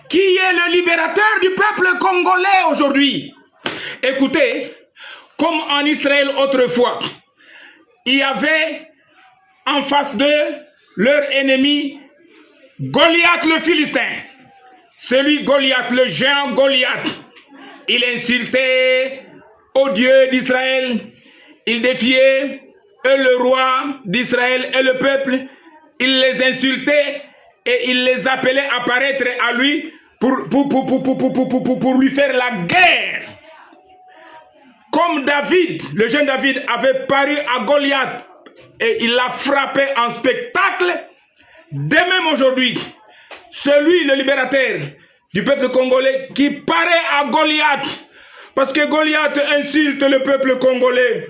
qui est le libérateur du peuple congolais aujourd'hui. Écoutez, comme en Israël autrefois, il y avait en face d'eux leur ennemi, Goliath le Philistin. Celui Goliath, le géant Goliath, il insultait au Dieu d'Israël, il défiait le roi d'Israël et le peuple, il les insultait et il les appelait à apparaître à lui pour lui faire la guerre. Comme David, le jeune David avait paru à Goliath et il l'a frappé en spectacle, de même aujourd'hui, celui, le libérateur du peuple congolais qui paraît à Goliath, parce que Goliath insulte le peuple congolais,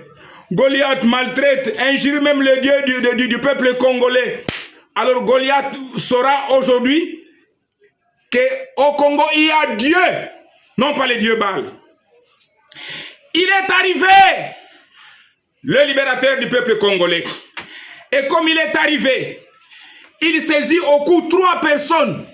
Goliath maltraite, injure même le Dieu du peuple congolais. Alors Goliath saura aujourd'hui qu'au Congo il y a Dieu, non pas les dieux Baal. Il est arrivé, le libérateur du peuple congolais. Et comme il est arrivé, il saisit au cou 3 personnes.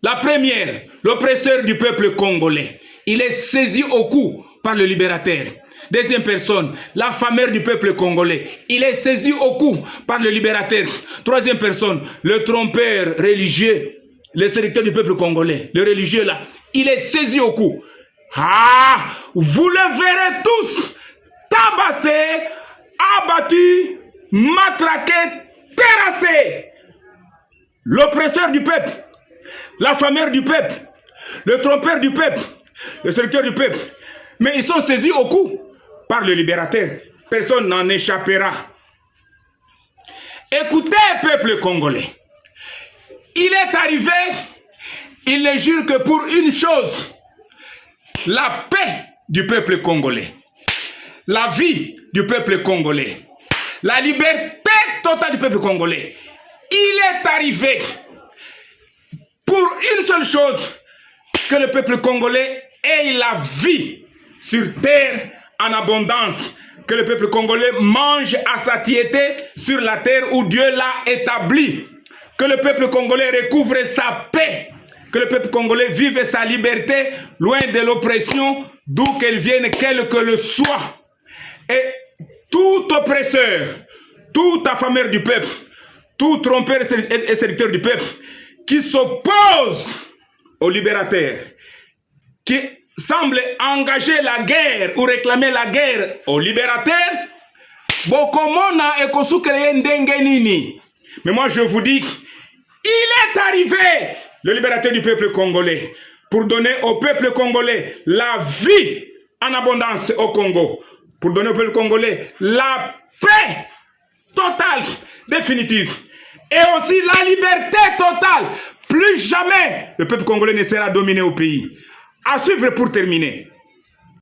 La première, l'oppresseur du peuple congolais. Il est saisi au cou par le libérateur. Deuxième personne, la femme du peuple congolais. Il est saisi au cou par le libérateur. Troisième personne, le trompeur religieux, le séducteur du peuple congolais. Le religieux là, il est saisi au cou. Ah, vous le verrez tous tabassés, abattus, matraqués, terrassés. L'oppresseur du peuple, la femme du peuple, le trompeur du peuple, le séducteur du peuple. Mais ils sont saisis au cou par le libérateur. Personne n'en échappera. Écoutez, peuple congolais. Il est arrivé, il ne jure que pour une chose. La paix du peuple congolais. La vie du peuple congolais. La liberté totale du peuple congolais. Il est arrivé pour une seule chose, que le peuple congolais ait la vie sur terre en abondance, que le peuple congolais mange à satiété sur la terre où Dieu l'a établi, que le peuple congolais recouvre sa paix, que le peuple congolais vive sa liberté loin de l'oppression, d'où qu'elle vienne, quel que le soit. Et tout oppresseur, tout affameur du peuple, tout trompeur et séducteur du peuple, qui s'oppose au libérateur, qui semble engager la guerre ou réclamer la guerre au libérateur, mais moi je vous dis, il est arrivé, le libérateur du peuple congolais, pour donner au peuple congolais la vie en abondance au Congo, pour donner au peuple congolais la paix totale, définitive, et aussi la liberté totale. Plus jamais le peuple congolais ne sera dominé au pays. À suivre pour terminer.